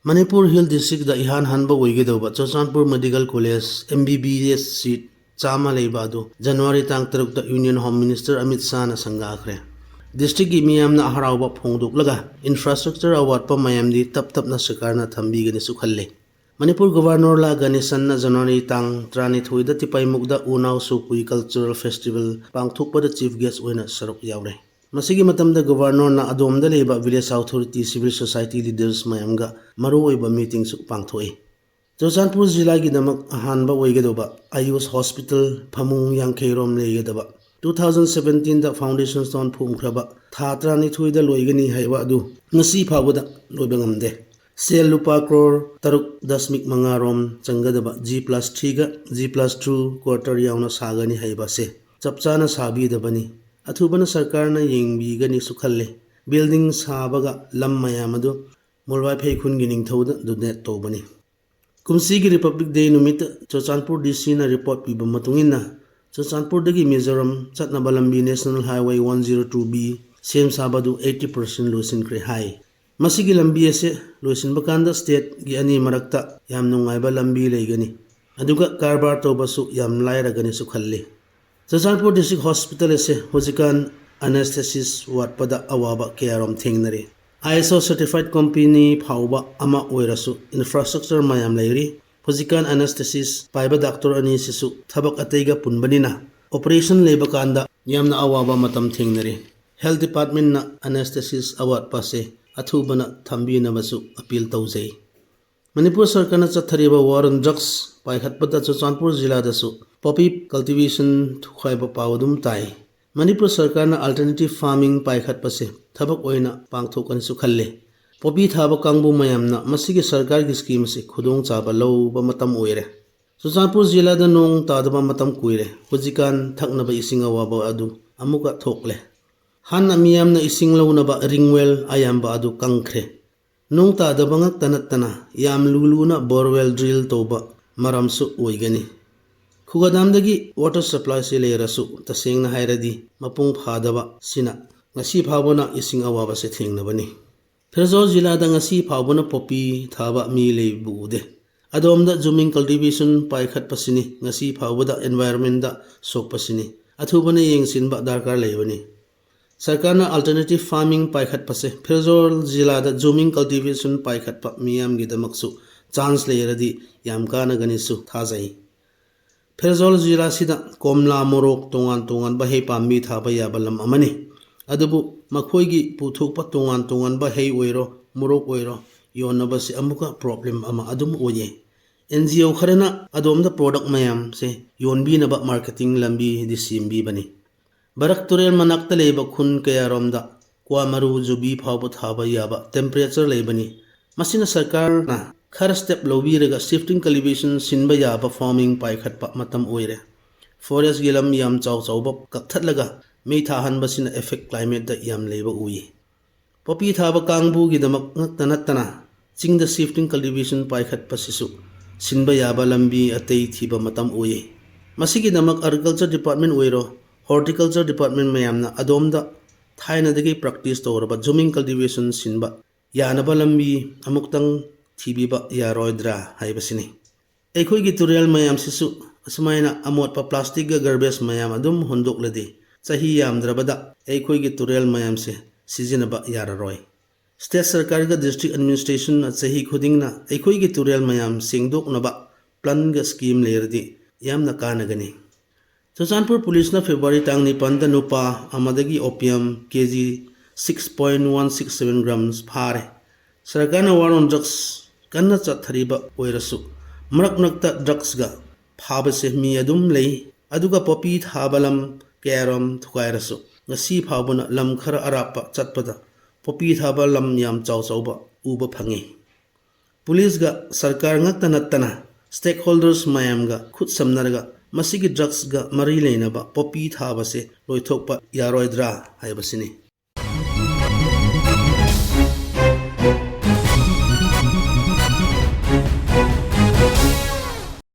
Manipur Hill District da ihan hanba oigedauba Churachandpur Medical College MBBS seat chama leiba adu January tang 3 da Union Home Minister Amit Shah na sangakhre. District gi miyamna harauba phongdoklaga infrastructure award pa mayamdi tap na sarkarna thambigani su khalle. Manipur Governor la Ganesan na January tang 32 da Tipaimuk da Unaw Sukui Cultural Festival pangthokpa da chief guest oina saruk yawre. Masigi matamda Governor na adomda leba village authority civil society leaders mayamga maruoiba meeting su pangthoi. Churachandpur jila gi namak ahanba oigedoba Ayush Hospital phamung yangkheirom leigedaba 2017 da foundation stone phumkhraba tha 32 da loigani haiwa adu ngasi phawada loiba ngamde. Sel lupa crore 3.5 rom changadaba G+3 ga G+2 quarter yauna sagani haiba se chapchana sabi dabani athubana sarkarna yengbigani sukhalle building sabaga lam mayamadu mulwai pheikhun gi ningthauda donate tobani kumsigi Republic Day numit Churachandpur DC na report piba matungina Churachandpur dagi Mizoram chatnaba lambi National Highway 102B sem sabadu 80% losinkhre hai. Masigi lambi ase loisinba kanda state gi ani marakta yam nungaiba lambi leigani aduga karbar tobasu yam lairagani su khalle. Churachandpur District Hospital ase hojikan anesthesis watpada awaba kearom thengnare. ISO certified company phauba ama oirasu infrastructure mayam leiri hojikan anesthesis paiba doctor ani sisu thabak ateiga punbanina operation leba kanda yamna awaba matam thengnare. Health Department na anesthesis award pase athubana thambina masu appeal taujai. Manipur sarkarna chathariba war on drugs paikhatpada Churachandpur jila dasu poppy cultivation thukhaiba pawdum tai. Manipur sarkarna alternative farming paikhatpase thabak oina pangthokani su khalle. Poppy thaba kangbu mayamna masigi sarkar gi scheme se khudong chaba lawba matam oire. Churachandpur jila da nong tadaba matam kuire hojikan thaknaba ising awaba adu amuka thokle. Han amiyamna ising lawnaba ringwell ayamba adu kangkhre. Nung tadaba ngak tanatana yam luluna borewell drill toba maramsu oigani. Khugadamdagi water supply se leirasu tasengna hairadi mapung phadaba sina ngasi phawbona ising awaba se thengnabani. Phairzawal jila da ngasi phawbona poppy thaba mi leibude. Adomda zooming cultivation paikhat pasini ngasi phawbada environment da sokpasini athubana yengsinba darkar leibani. Sarkarna alternative farming paikhat pase Phairzawal jila da zooming cultivation paikhat pa miyam gi damaksu chance leiradi yam kana ganisu thajai. Phairzawal jila sida komla morok tongan bahei pambi thaba yabalam amani adubu makhoi gi puthokpa tongan bahei oiro morok oiro yonaba se amuka problem ama adum oye. NGO kharena adomda product mayam se yonbi naba marketing lambi di simbi bani. Barak turel manakta leba khun kayaromda kwa maru jubi phawba thaba yaba temperature lebani masina sarkar na khar step lobiraga shifting cultivation sinba yaba farming paikhatpa matam oire. Forest gilam yam chawba kakthatlaga mei thahanba sina effect climate da yam leba uyi. Poppy thaba kangbu gi damak ngaktanatana chingda shifting cultivation paikhatpa sisu sinba yaba lambi atei thiba matam oye. Masigi damak agriculture department oiro horticulture department mayamna adomda thaina dagi practice tawraba zooming cultivation sinba yanaba lambi amuktang thibiba yaroidra haibasini. Ekhoi gi tutorial mayam sisu asmaina amot pa plastic ga garbage mayam adum hondokladi chahi yamdrabada ekhoi gi tutorial mayam se sizinaba yararoi. State sarkar ga district administration chahi khudingna ekhoi gi tutorial mayam singdoknaba plan ga scheme lerdi yamna kanagani. Churachandpur Police na February tang 9 da nupa amadagi opium kg 6.167 grams phare. Sarkarna war on drugs kanna chathariba oirasu marak nakta drugs ga phabase mi adum lei aduga poppy thabalam kearom thukairasu ngasi phabona lam khara arapa chatpada poppy thabalam yam chawba uba phangi. Police ga sarkar ngakta nattana stakeholders mayam ga khut samnarga masigi drugs ga mari leinaba poppy thabase loithokpa yaroidra haibasini.